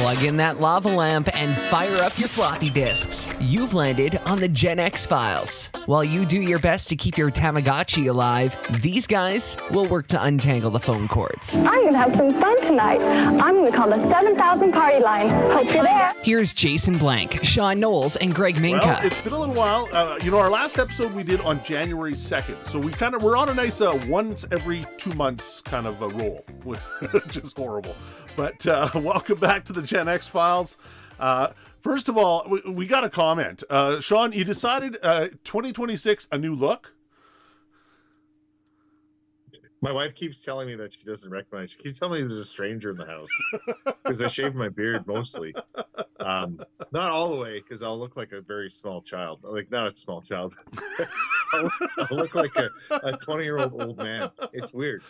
Plug in that lava lamp and fire up your floppy disks. You've landed on the Gen X Files. While you do your best to keep your Tamagotchi alive, these guys will work to untangle the phone cords. I'm going to have some fun tonight. I'm going to call the 7000 party line. Hope you're there. Here's Jason Blank, Sean Knowles, and Greg Minka. Well, it's been a little while. Our last episode we did on January 2nd. So we're on a nice once every 2 months kind of a roll, which is horrible. But welcome back to the Gen X Files. First of all, we got a comment. Sean, you decided 2026, a new look? My wife keeps telling me that she doesn't recognize. She keeps telling me there's a stranger in the house because I shave my beard mostly. Not all the way because I'll look like a very small child. Like, not a small child. I'll look like a 20-year-old old man. It's weird.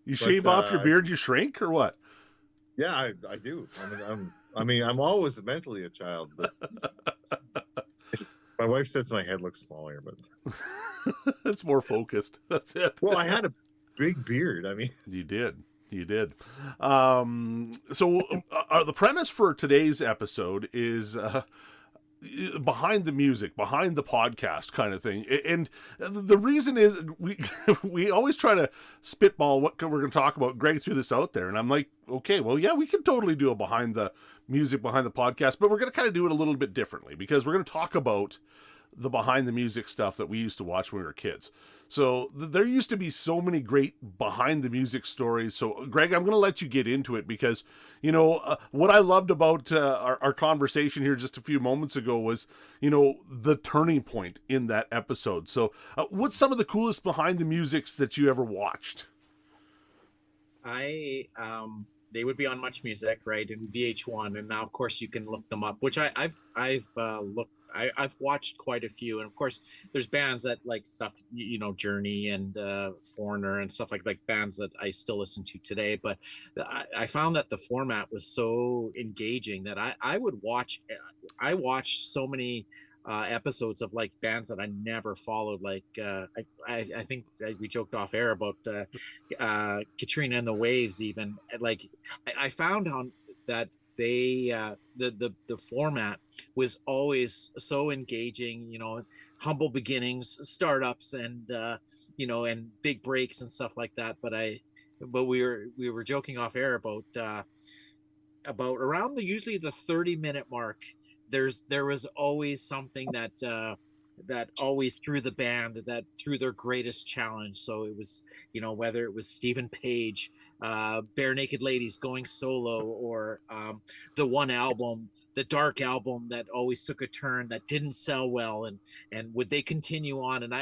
You shave off your beard, you shrink, or what? Yeah, I do. I'm always mentally a child, but my wife says my head looks smaller, but it's more focused. That's it. Well, I had a big beard. You did. So the premise for today's episode is behind the music, behind the podcast kind of thing. And the reason is we always try to spitball what we're going to talk about. Greg threw this out there, and I'm like, okay, well, yeah, we can totally do a behind the music, behind the podcast, but we're going to kind of do it a little bit differently because we're going to talk about the behind the music stuff that we used to watch when we were kids. So there used to be so many great behind the music stories. So Greg, I'm going to let you get into it because, what I loved about our conversation here just a few moments ago was, the turning point in that episode. So what's some of the coolest behind the musics that you ever watched? They would be on Much Music, right, in VH1, and now of course you can look them up, which I've watched quite a few, and of course there's bands that like stuff, Journey and Foreigner and stuff like bands that I still listen to today. But I found that the format was so engaging that I watched so many episodes of like bands that I never followed. Like I think we joked off air about Katrina and the Waves. Even like I found on that they the format was always so engaging. Humble beginnings, startups, and and big breaks and stuff like that. But we were joking off air about around usually the 30-minute mark. There was always something that always threw the band, that threw their greatest challenge. So it was, whether it was Stephen Page, Bare Naked Ladies going solo, or the one album, the Dark album that always took a turn that didn't sell well, and would they continue on? And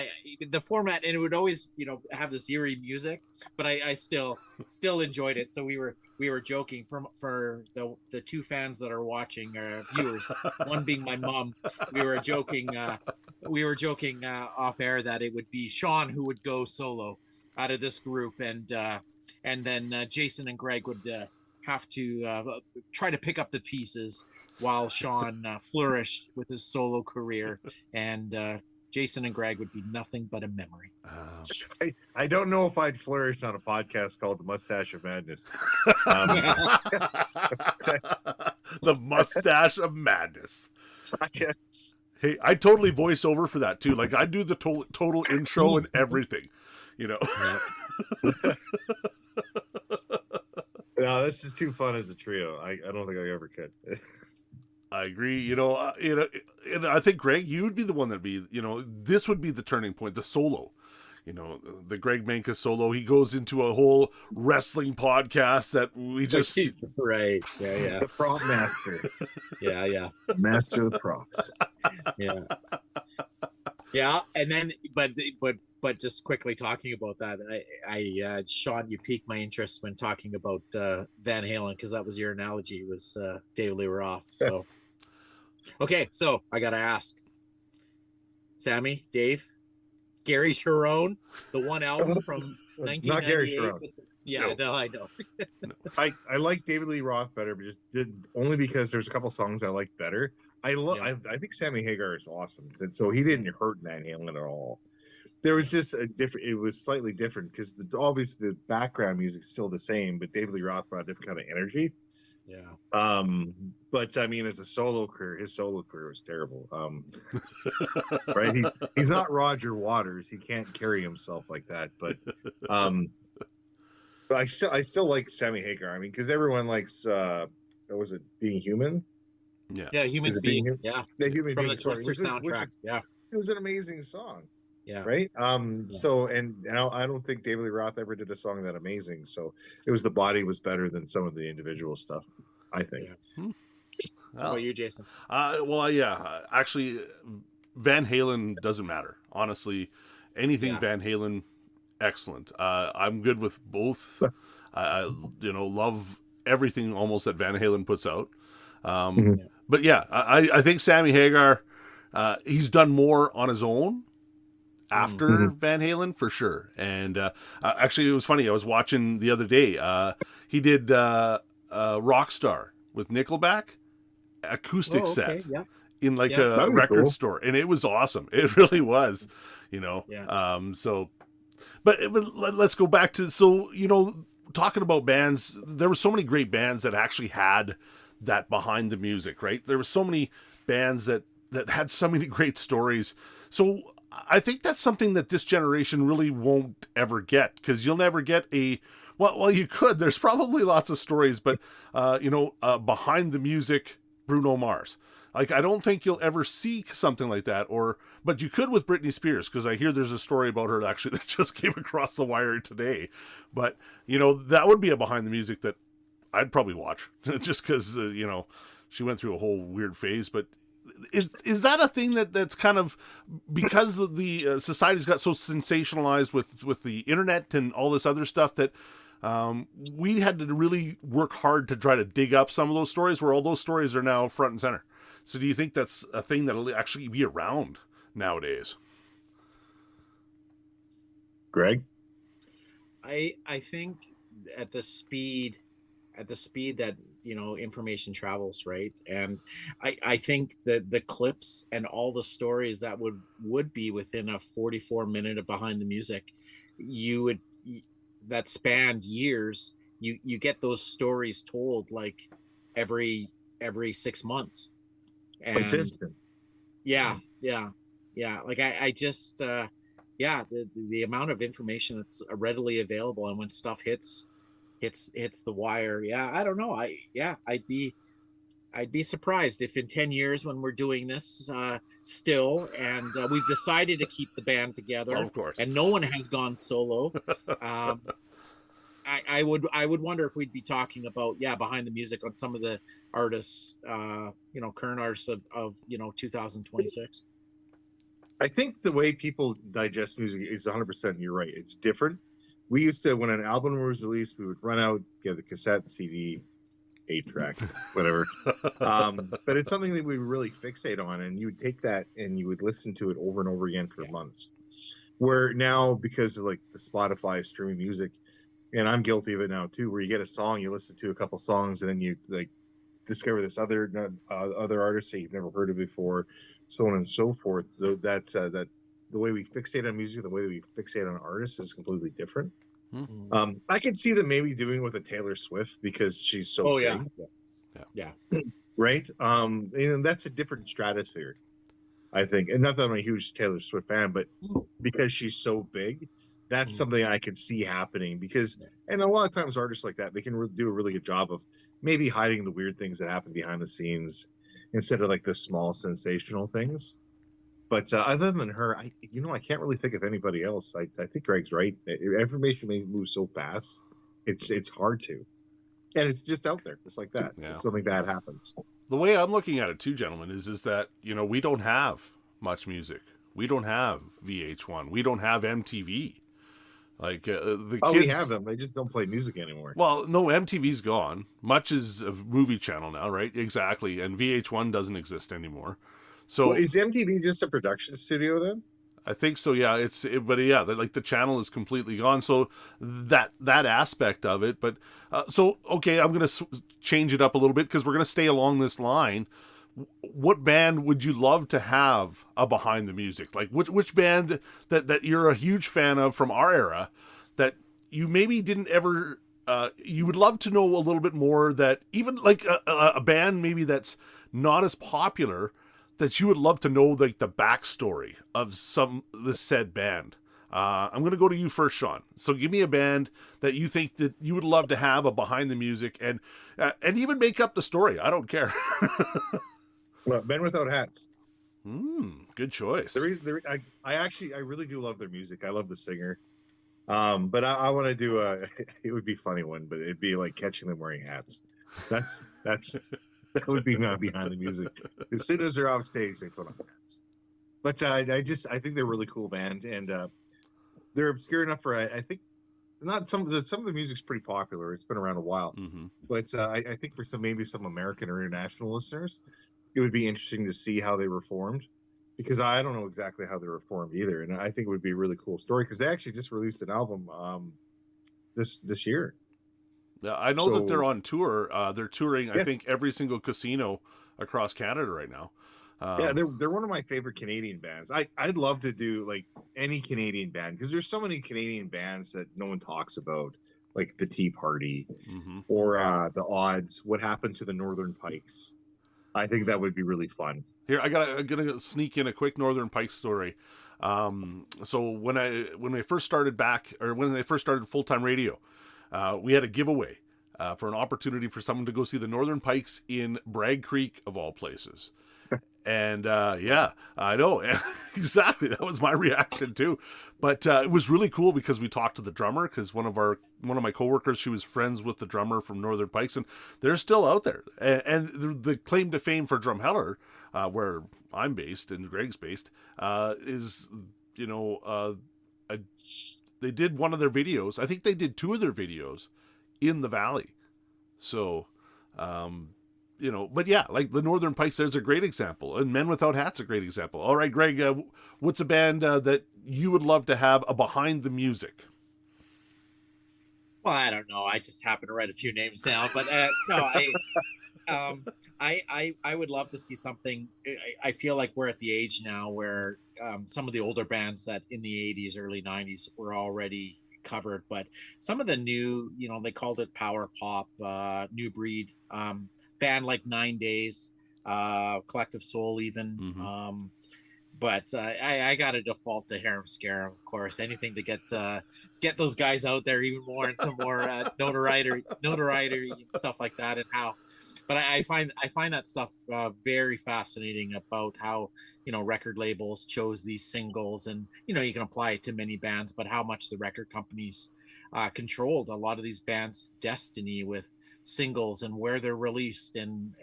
the format, and it would always have this eerie music, but I still enjoyed it. So we were joking for the two fans that are watching, viewers, one being my mom. We were joking off air that it would be Sean who would go solo out of this group, and then Jason and Greg would have to try to pick up the pieces while Sean flourished with his solo career, and Jason and Greg would be nothing but a memory. I don't know if I'd flourish on a podcast called The Mustache of Madness. The Mustache of Madness. I guess. Hey, I totally voice over for that too. Like I do the total intro and everything, No, this is too fun as a trio. I don't think I ever could. I agree. And I think Greg, you would be the one that'd be, this would be the turning point, the solo. The Greg Manka solo. He goes into a whole wrestling podcast that we just right. Yeah. The prop master. Yeah. Master of the props. Yeah. And then, but just quickly talking about that, I Sean, you piqued my interest when talking about Van Halen, because that was your analogy, was David Lee Roth. So, okay, so I gotta ask, Sammy, Dave, Gary Cherone, the one album from 1998. Not Gary Cherone. Yeah, no, I know. I like David Lee Roth better, but only because there's a couple songs I like better. I think Sammy Hagar is awesome, so he didn't hurt Van Halen at all. There was just it was slightly different because obviously the background music is still the same, but David Lee Roth brought a different kind of energy. Yeah. But I mean, as a solo career, his solo career was terrible. Right? He's not Roger Waters. He can't carry himself like that. Um, but I still like Sammy Hagar. I mean, because everyone likes what was it, Being Human? Yeah. Yeah, Humans Is it Being Being. Human? Yeah. The Human From Being, the sorry, Twister which soundtrack. Yeah. it was an amazing song. Yeah. Right. Yeah. So, and I don't think David Lee Roth ever did a song that amazing. So it was, the body was better than some of the individual stuff, I think. Yeah. How Well, about you, Jason? well, yeah. Actually, Van Halen doesn't matter. Honestly, anything Yeah. Van Halen, excellent. I'm good with both. I love everything almost that Van Halen puts out. Mhm. But yeah, I think Sammy Hagar, he's done more on his own after Mhm. Van Halen for sure. And actually, it was funny. I was watching the other day. He did Rockstar with Nickelback acoustic Oh, okay. set Yeah. in like Yeah. a That'd be record cool. store, and it was awesome. It really was, Yeah. So, but let's go back to, so talking about bands. There were so many great bands that actually had that behind the music, right? There were so many bands that had so many great stories. So I think that's something that this generation really won't ever get, because you'll never get a, well, you could. There's probably lots of stories, but behind the music, Bruno Mars. Like, I don't think you'll ever see something like that, but you could with Britney Spears, because I hear there's a story about her actually that just came across the wire today. But that would be a behind the music that I'd probably watch, just because she went through a whole weird phase. But is that a thing that's kind of, because the society's got so sensationalized with the internet and all this other stuff, that we had to really work hard to try to dig up some of those stories, where all those stories are now front and center. So do you think that's a thing that'll actually be around nowadays? Greg? I think at the speed that information travels, right? And I think that the clips and all the stories that would be within a 44-minute of behind the music, that spanned years, you get those stories told like every 6 months. And Consistent. yeah, like I just the amount of information that's readily available, and when stuff hits the wire, I don't know, I'd be surprised if in 10 years, when we're doing this still, and we've decided to keep the band together, Of course. and no one has gone solo. I would wonder if we'd be talking about behind the music on some of the artists, current artists of 2026. I think the way people digest music is 100%. You're right. It's different. We used to, when an album was released, we would run out, get the cassette, CD, 8-track, whatever. But it's something that we really fixate on, and you would take that and you would listen to it over and over again for months. Where now, because of like the Spotify streaming music, and I'm guilty of it now too, where you get a song, you listen to a couple songs, and then you like discover this other artist that you've never heard of before, so on and so forth. That the way we fixate on music, the way that we fixate on artists is completely different. Mm-hmm. I could see them maybe doing with a Taylor Swift, because she's so big. Yeah. Right. And that's a different stratosphere, I think. And not that I'm a huge Taylor Swift fan, but because she's so big, that's something I could see happening. Because, and a lot of times artists like that, they can do a really good job of maybe hiding the weird things that happen behind the scenes instead of like the small sensational things. But other than her, I can't really think of anybody else. I think Greg's right. Information may move so fast, it's hard to, and it's just out there, just like that. Yeah. If something bad happens. The way I'm looking at it too, gentlemen, is that we don't have much music. We don't have VH1. We don't have MTV. Like the kids. We have them. They just don't play music anymore. Well, no, MTV's gone. Much is a movie channel now, right? Exactly, and VH1 doesn't exist anymore. So is MTV just a production studio then? I think so. Yeah, the channel is completely gone. So that aspect of it. But so okay, I'm gonna change it up a little bit, because we're gonna stay along this line. What band would you love to have a behind the music? Like which band that you're a huge fan of from our era, that you maybe didn't ever you would love to know a little bit more, that even like a band maybe that's not as popular, that you would love to know like the backstory of the said band. I'm going to go to you first, Sean. So give me a band that you think that you would love to have a behind the music, and even make up the story. I don't care. Well, Men Without Hats. Good choice. I really do love their music. I love the singer. But I want to do it would be a funny one, but it'd be like catching them wearing hats. That's that would be my behind the music. As soon as they're off stage, they put on hats. But I think they're a really cool band, and they're obscure enough for I think not some of the music's pretty popular. It's been around a while, but I think for some American or international listeners, it would be interesting to see how they were formed, because I don't know exactly how they were formed either, and I think it would be a really cool story, because they actually just released an album this year. Yeah, I know that they're on tour. They're touring, I think, every single casino across Canada right now. Yeah, they're one of my favorite Canadian bands. I'd love to do like any Canadian band, because there's so many Canadian bands that no one talks about, like the Tea Party or the Odds. What happened to the Northern Pikes? I think that would be really fun. Here, I'm gonna sneak in a quick Northern Pikes story. So when they first started full-time radio, we had a giveaway for an opportunity for someone to go see the Northern Pikes in Bragg Creek, of all places. And yeah, I know. Exactly. That was my reaction too. But it was really cool because we talked to the drummer, because one of my coworkers, she was friends with the drummer from Northern Pikes, and they're still out there. And the claim to fame for Drumheller, where I'm based and Greg's based, is, they did one of their videos. I think they did two of their videos in the Valley. So, but yeah, like the Northern Pikes, there's a great example, and Men Without Hats a great example. All right, Greg, what's a band that you would love to have a behind the music? Well, I don't know. I just happen to write a few names down, but no, I would love to see something. I feel like we're at the age now where some of the older bands that in the 80s, early 90s were already covered, but some of the new, they called it power pop, new breed, band like 9 Days, Collective Soul even. But I got to default to Harem Scarum, of course. Anything to get those guys out there even more, and some more notoriety and stuff like that. And how, but I find that stuff very fascinating, about how record labels chose these singles, and you can apply it to many bands, but how much the record companies controlled a lot of these bands' destiny with singles and where they're released, and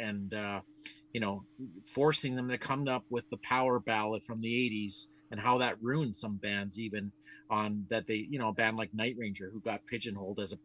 forcing them to come up with the power ballad from the 80s, and how that ruined some bands, even on that they, a band like Night Ranger, who got pigeonholed as a,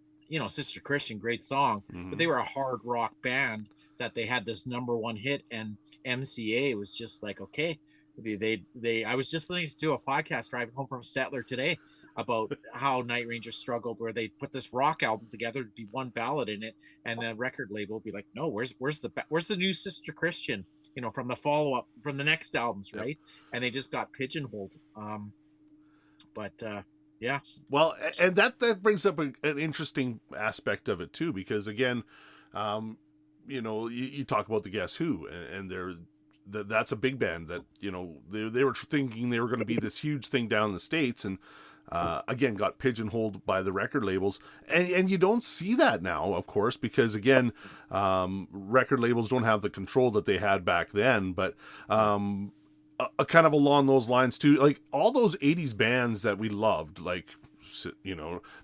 Sister Christian, great song, but they were a hard rock band that they had this #1 hit, and MCA was just like, okay, I was just listening to a podcast driving home from Stettler today about how Night Ranger struggled, where they put this rock album together to be one ballad in it, and the record label would be like, no, where's the new Sister Christian, from the follow-up, from the next albums, right? And they just got pigeonholed. Yeah. Well, and that brings up an interesting aspect of it too, because again, you talk about the Guess Who, and that's a big band that they were thinking they were going to be this huge thing down in the States, and again got pigeonholed by the record labels, and you don't see that now, of course, because again, record labels don't have the control that they had back then. But kind of along those lines too, like all those 80s bands that we loved, like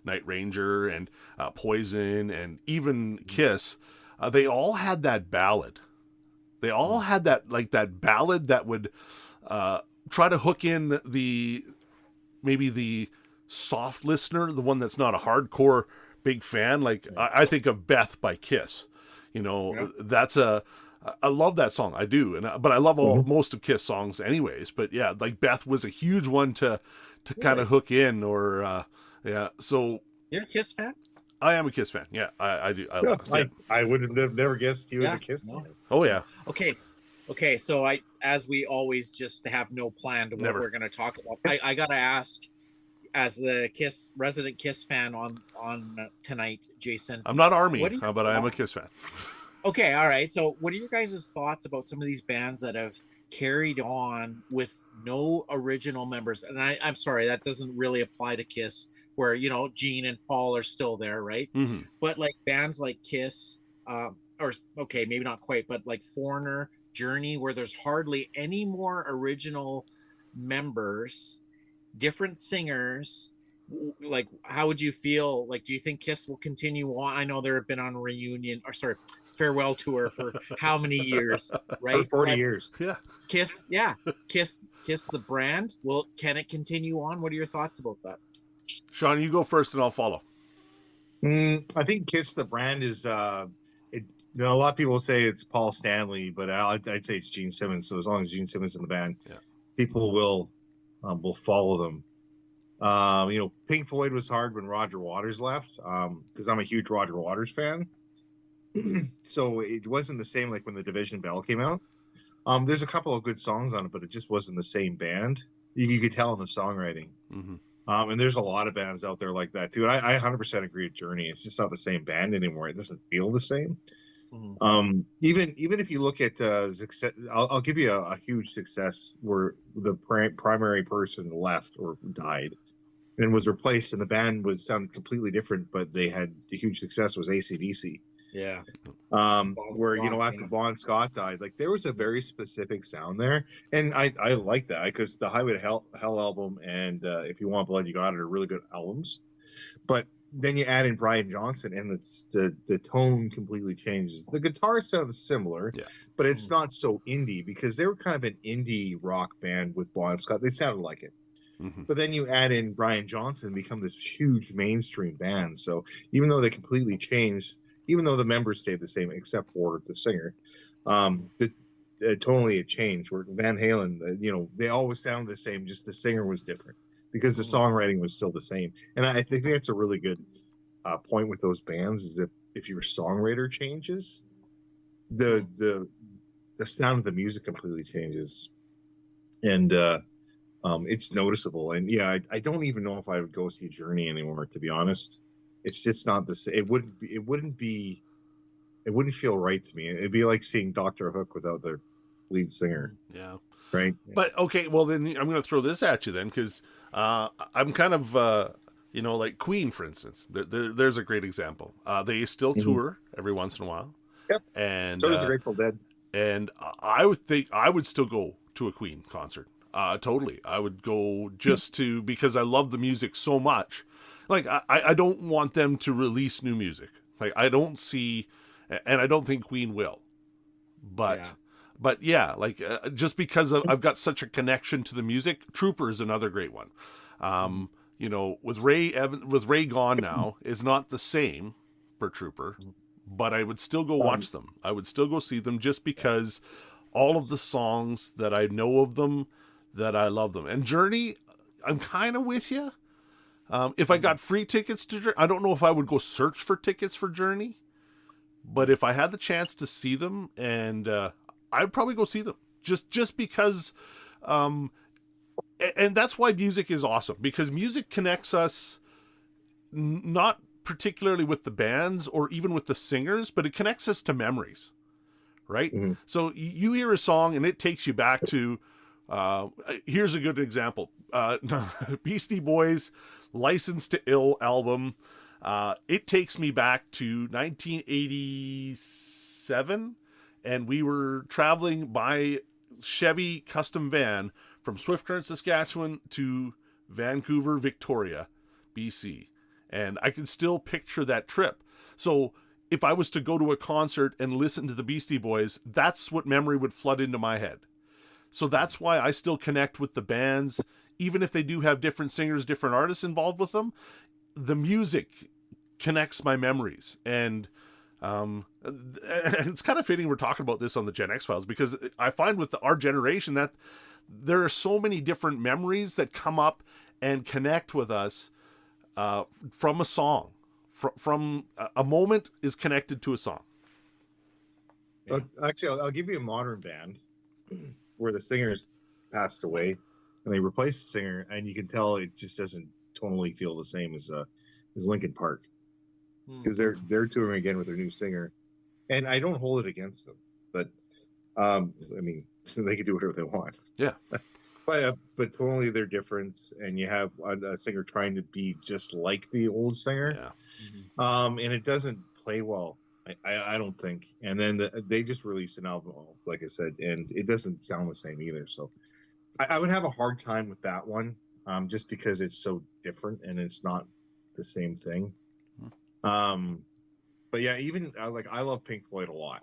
Night Ranger and Poison and even Kiss, they all had that ballad. They all had that ballad that would try to hook in maybe the soft listener, the one that's not a hardcore big fan. Like I think of Beth by Kiss. That's I love that song. I do. But I love most of Kiss songs anyways. But yeah, like Beth was a huge one to kind of hook in, or yeah. So you're a Kiss fan? I am a Kiss fan. Yeah, I do. I would have never guessed he was a Kiss fan. Oh yeah. Okay. So as we always just have no plan to what we're going to talk about. I got to ask, as the resident Kiss fan on tonight, Jason. I'm not Army, What do you but I am a Kiss fan. Okay, all right. So, what are your guys' thoughts about some of these bands that have carried on with no original members? And I'm sorry, that doesn't really apply to Kiss, where Gene and Paul are still there, right? Mm-hmm. But like bands like Kiss, or okay, maybe not quite, but like Foreigner, Journey, where there's hardly any more original members, different singers. Like, how would you feel? Like, do you think Kiss will continue on? I know there have been on farewell tour for how many years, right? 40 years. Yeah. Kiss the brand. Well, can it continue on? What are your thoughts about that? Sean, you go first and I'll follow. I think Kiss the brand is a lot of people say it's Paul Stanley, but I'd say it's Gene Simmons. So as long as Gene Simmons is in the band, people will follow them. Pink Floyd was hard when Roger Waters left, because I'm a huge Roger Waters fan. So it wasn't the same like when the Division Bell came out. There's a couple of good songs on it, but it just wasn't the same band. You could tell in the songwriting. Mm-hmm. And there's a lot of bands out there like that too. And I 100% agree with Journey. It's just not the same band anymore. It doesn't feel the same. Mm-hmm. Even if you look at success, I'll give you a huge success where the primary person left or died and was replaced, and the band would sound completely different, but they had a huge success. Was AC/DC. Yeah. Where after Bon Scott died, like there was a very specific sound there, and I like that because the Highway to Hell album and If You Want Blood You Got It are really good albums, but then you add in Brian Johnson and the tone completely changes. The guitar sounds similar, but it's not so indie because they were kind of an indie rock band with Bon Scott. They sounded like it. Mm-hmm. But then you add in Brian Johnson and become this huge mainstream band. So even though they completely changed, even though the members stayed the same except for the singer, totally it changed. Where Van Halen, they always sounded the same, just the singer was different because the songwriting was still the same. And I think that's a really good point with those bands is that if your songwriter changes, the sound of the music completely changes, and it's noticeable. And I don't even know if I would go see Journey anymore, to be honest. It's just not the same. It wouldn't feel right to me. It'd be like seeing Dr. Hook without their lead singer. Yeah. Right. But okay, well then I'm going to throw this at you then, because I'm kind of like Queen, for instance. There's a great example. They still tour every once in a while. Yep. And so does the Grateful Dead. And I would think I would still go to a Queen concert. Totally, I would go just because I love the music so much. Like I don't want them to release new music. Like I don't see, and I don't think Queen will. But just because I've got such a connection to the music, Trooper is another great one. With Ray gone now, it's not the same for Trooper, but I would still go watch them. I would still go see them just because all of the songs that I know of them, that I love them. And Journey, I'm kind of with you. If I got free tickets to Journey, I don't know if I would go search for tickets for Journey, but if I had the chance to see them, and I'd probably go see them just because, and that's why music is awesome, because music connects us, not particularly with the bands or even with the singers, but it connects us to memories, right? Mm-hmm. So you hear a song and it takes you back to, here's a good example. Beastie Boys' License to Ill album. It takes me back to 1987, and we were traveling by Chevy custom van from Swift Current, Saskatchewan to Vancouver, Victoria, BC. And I can still picture that trip. So if I was to go to a concert and listen to the Beastie Boys, that's what memory would flood into my head. So that's why I still connect with the bands, even if they do have different singers, different artists involved with them. The music connects my memories. And it's kind of fitting we're talking about this on the Gen X Files, because I find with our generation that there are so many different memories that come up and connect with us from a song. From a moment is connected to a song. Yeah. Actually, I'll give you a modern band where the singer's passed away and they replace the singer, and you can tell it just doesn't tonally feel the same as Linkin Park, because they're touring again with their new singer, and I don't hold it against them, but I mean, they can do whatever they want. Yeah. But totally they're different, and you have a singer trying to be just like the old singer, and it doesn't play well. I don't think. And then they just released an album, like I said, and it doesn't sound the same either. So I would have a hard time with that one, just because it's so different and it's not the same thing. But yeah, even like I love Pink Floyd a lot.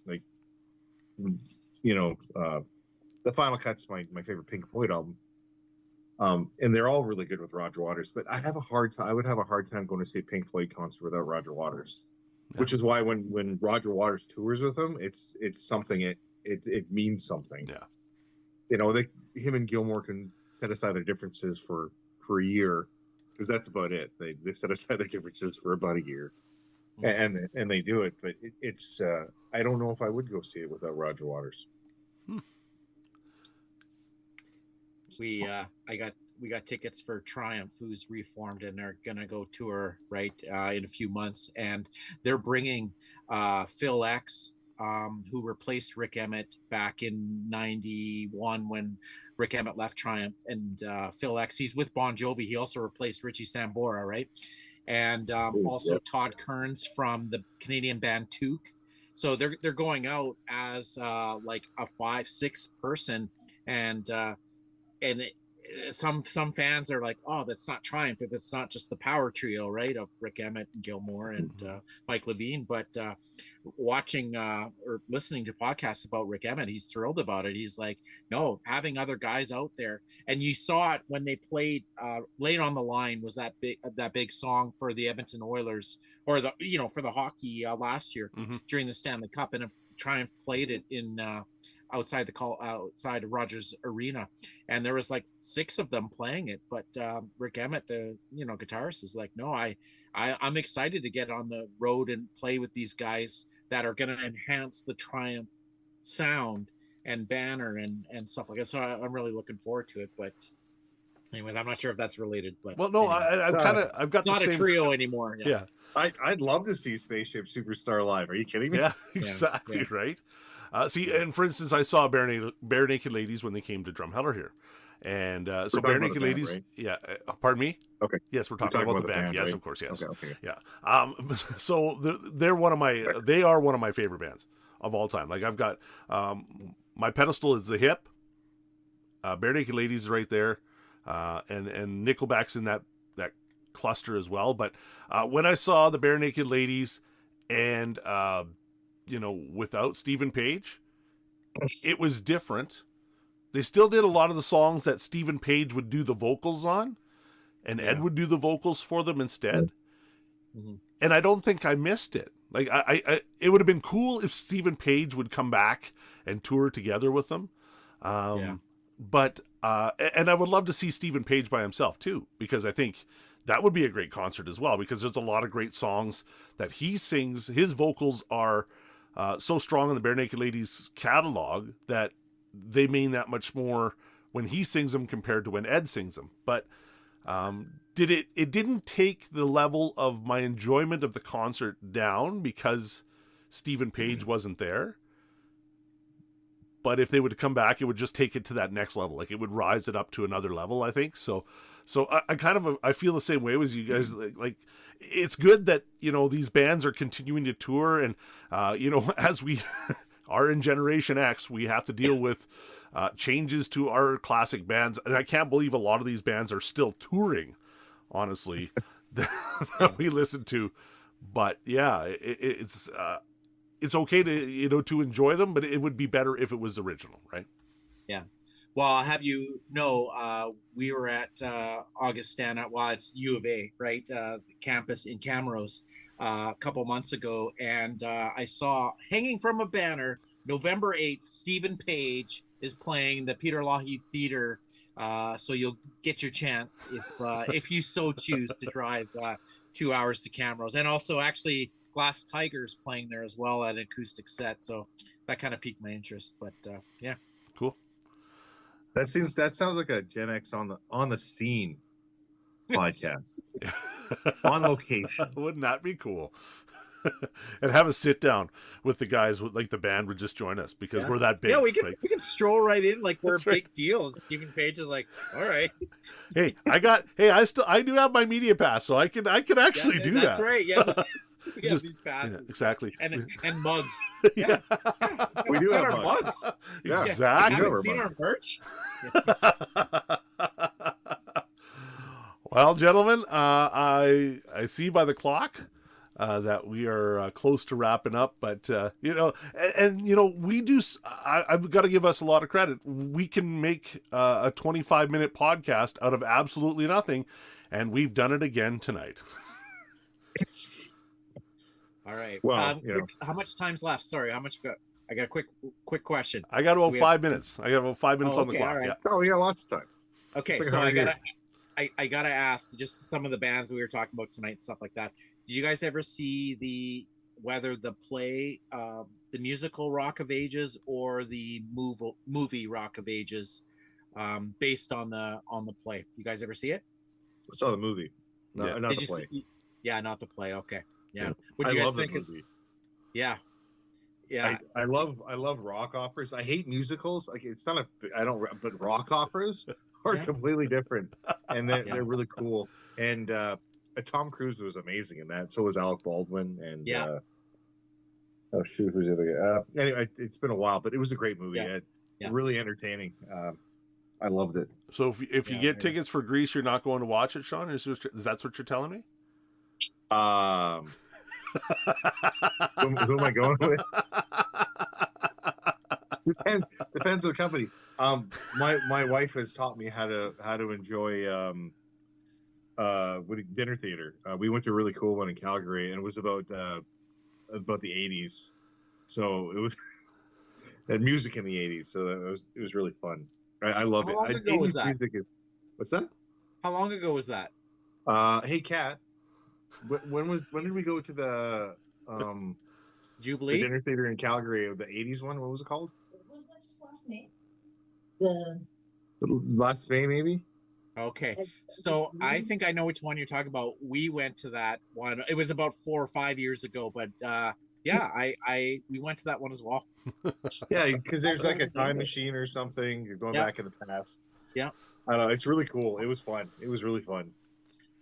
Like, you know, the Final Cut's my favorite Pink Floyd album. And they're all really good with Roger Waters, but I would have a hard time going to see a Pink Floyd concert without Roger Waters. Yeah. Which is why when Roger Waters tours with them, it's something, it means something. Yeah. You know, him and Gilmore can set aside their differences for a year, because that's about it. They set aside their differences for about a year. And they do it, but it's I don't know if I would go see it without Roger Waters. We got tickets for Triumph, who's reformed, and they're gonna go tour in a few months, and they're bringing Phil X, who replaced Rick Emmett back in '91 when Rick Emmett left Triumph, and Phil X, he's with Bon Jovi. He also replaced Richie Sambora, right? And also Todd Kearns from the Canadian band Toque. So they're going out as like a 5-6 person, and some fans are like, oh, that's not Triumph if it's not just the power trio, right, of Rick Emmett and Gilmore and Mike Levine. But watching or listening to podcasts about Rick Emmett, he's thrilled about it. He's like, no, having other guys out there. And you saw it when they played Late on the Line was that big song for the Edmonton Oilers, or for the hockey last year during the Stanley Cup, and Triumph played it in outside of Rogers Arena, and there was like 6 of them playing it. But Rick Emmett, the guitarist, is like, no, I'm excited to get on the road and play with these guys that are going to enhance the Triumph sound and banner and stuff like that. So I'm really looking forward to it. But anyways, I'm not sure if that's related. But well, no, I've got not the same... a trio anymore. Yeah. I'd love to see Spaceship Superstar live. Are you kidding me? Yeah, exactly. Yeah. Right. See, and for instance, I saw Bare Naked Ladies when they came to Drumheller here, and so Bare Naked Ladies. Band, right? Yeah, pardon me. Okay. Yes, we're talking about the band. Yes, right? Of course. Yes. Okay. Yeah. So they're one of my. They are one of my favorite bands of all time. Like, I've got my pedestal is the Hip. Bare Naked Ladies is right there, and Nickelback's in that cluster as well. But when I saw the Bare Naked Ladies and without Stephen Page, it was different. They still did a lot of the songs that Stephen Page would do the vocals on, and Ed would do the vocals for them instead. Mm-hmm. And I don't think I missed it. Like, I it would have been cool if Stephen Page would come back and tour together with them. But and I would love to see Stephen Page by himself too, because I think that would be a great concert as well, because there's a lot of great songs that he sings. His vocals are so strong in the Bare Naked Ladies catalog that they mean that much more when he sings them compared to when Ed sings them. But it didn't take the level of my enjoyment of the concert down because Stephen Page wasn't there. But if they would come back, it would just take it to that next level. Like, it would rise it up to another level, I think. So I kind of I feel the same way as you guys. Like, it's good that these bands are continuing to tour, and as we are in Generation X, we have to deal with changes to our classic bands, and I can't believe a lot of these bands are still touring. Honestly, that we listen to, but yeah, it's okay to to enjoy them, but it would be better if it was original, right? Yeah. Well, I'll have we were at Augustana, it's U of A, right? The campus in Camrose a couple months ago, and I saw hanging from a banner, November 8th, Stephen Page is playing the Peter Lougheed Theater. So you'll get your chance if you so choose to drive 2 hours to Camrose, and also actually Glass Tigers playing there as well at an acoustic set. So that kind of piqued my interest. But yeah, cool. That sounds like a Gen X on the scene. podcast on location. Wouldn't that be cool? And have a sit down with the guys, with like the band would just join us because we're that big. Yeah, we can like, we can stroll right in like we're a That's right. big deal. And Stephen Page is like, all right, hey, I do have my media pass, so I can actually do that's that. right. Yeah, we have Just- these passes exactly. and mugs. Yeah. We do Got have our mugs. mugs. Yeah. Exactly. You haven't our seen mugs. our merch? Well, gentlemen, I see by the clock that we are close to wrapping up, but we do. I've got to give us a lot of credit. We can make a 25-minute podcast out of absolutely nothing, and we've done it again tonight. All right. Well, how much time's left? Sorry, how much? I got a quick question. I got about We 5 minutes. I got about 5 minutes on the okay, clock. all right. Yeah. Oh, yeah, lots of time. Okay, It's so like I gotta ask just some of the bands we were talking about tonight and stuff like that. Did you guys ever see whether the play, the musical Rock of Ages or the movie Rock of Ages, based on the play? You guys ever see it? I saw the movie. No, Yeah. not Did the you play. see? Yeah, not the play. Okay. Yeah. Yeah. What I do you guys love the think? movie. Yeah. Yeah. I love rock operas. I hate musicals. Like it's not but rock operas are Yeah. completely different, and Yeah. they're really cool. And Tom Cruise was amazing in that. So was Alec Baldwin. And Yeah. oh shoot, who's the other guy? Anyway, it's been a while, but it was a great movie. Yeah. Yeah. Really entertaining. I loved it. So if you Yeah, get yeah. tickets for Greece, you're not going to watch it, Sean? Is that's what you're telling me? Who am I going with? Depends on the company. My wife has taught me how to enjoy dinner theater. We went to a really cool one in Calgary, and it was about the 80s. So it was had music in the 80s. So it was really fun. I love How it. long ago was 80s that? music what's that? How long ago was that? Hey, Kat. When did we go to the Jubilee. dinner theater in Calgary? The 80s one. What was it called? Was that just last May? Last May, maybe. Okay, so I think I know which one you're talking about. We went to that one. It was about 4 or 5 years ago, but we went to that one as well. Yeah, because there's like a time machine or something. You're going Yeah. back in the past. Yeah. I don't know. It's really cool. It was fun. It was really fun.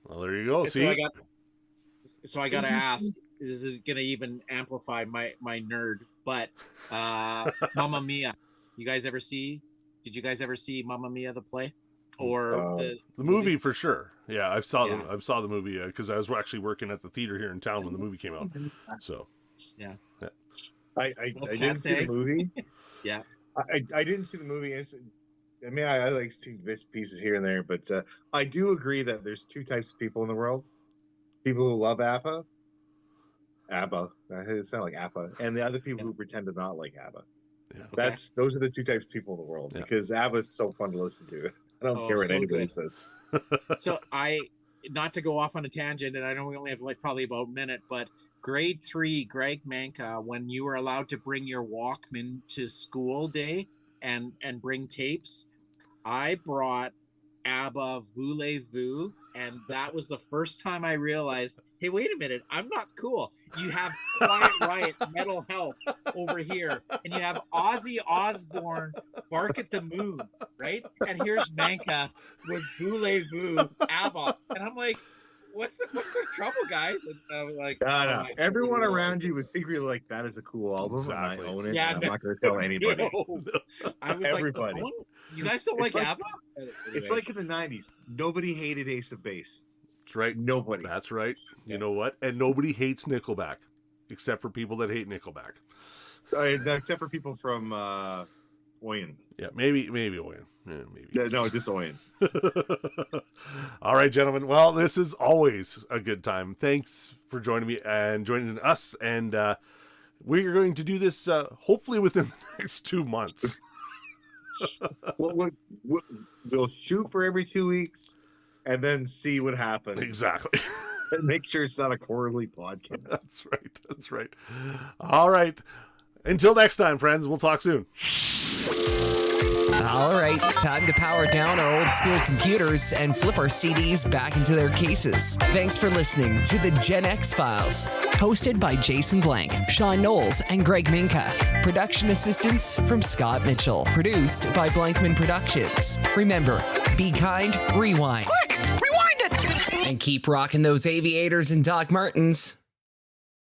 Well, there you go. So See, I got to ask. This is gonna even amplify my nerd, but Mamma Mia. Did you guys ever see Mamma Mia the play, or the movie for sure. Yeah, I saw Yeah. I saw the movie because I was actually working at the theater here in town when the movie came out. So I What's didn't Kat see the saying? movie. Yeah. I didn't see the movie. I like see bits pieces here and there, but I do agree that there's two types of people in the world: people who love ABBA. It sounds like ABBA, and the other people who pretend to not like ABBA. yeah. Those are the two types of people in the world, Yeah. because ABBA is so fun to listen to. I don't care what so anybody good. says. So not to go off on a tangent, and I know we only have like probably about a minute, but grade 3, Greg Manka, when you were allowed to bring your Walkman to school day and bring tapes, I brought ABBA Voulez-Vous, and that was the first time I realized, hey, wait a minute, I'm not cool. You have Quiet Riot, Metal Health over here, and you have Ozzy Osbourne, Bark at the Moon, right? And here's Manka with Voulez-Vous, ABBA, and I'm like, what's the trouble, guys? And I was like, No. I Everyone totally around you was secretly like, that is a cool album, Exactly. and I own it. Yeah, and I'm no. not going to tell anybody. No. I was Everybody. like, you guys don't It's like like- ABBA? It's like in the 90s. Nobody hated Ace of Base. That's right. Nobody. That's right. You know what? And nobody hates Nickelback, except for people that hate Nickelback. Except for people from Oyen. Yeah, maybe Owen. Yeah, maybe. No, just Oyen. All right, gentlemen. Well, this is always a good time. Thanks for joining me and joining us. And we're going to do this hopefully within the next 2 months. We'll shoot for every 2 weeks and then see what happens. Exactly. And make sure it's not a quarterly podcast. That's right. That's right. All right. Until next time, friends. We'll talk soon. All right, time to power down our old school computers and flip our CDs back into their cases. Thanks for listening to the Gen X Files. Hosted by Jason Blank, Sean Knowles, and Greg Minka. Production assistance from Scott Mitchell. Produced by Blankman Productions. Remember, be kind, rewind. Quick, rewind it! And keep rocking those aviators and Doc Martens.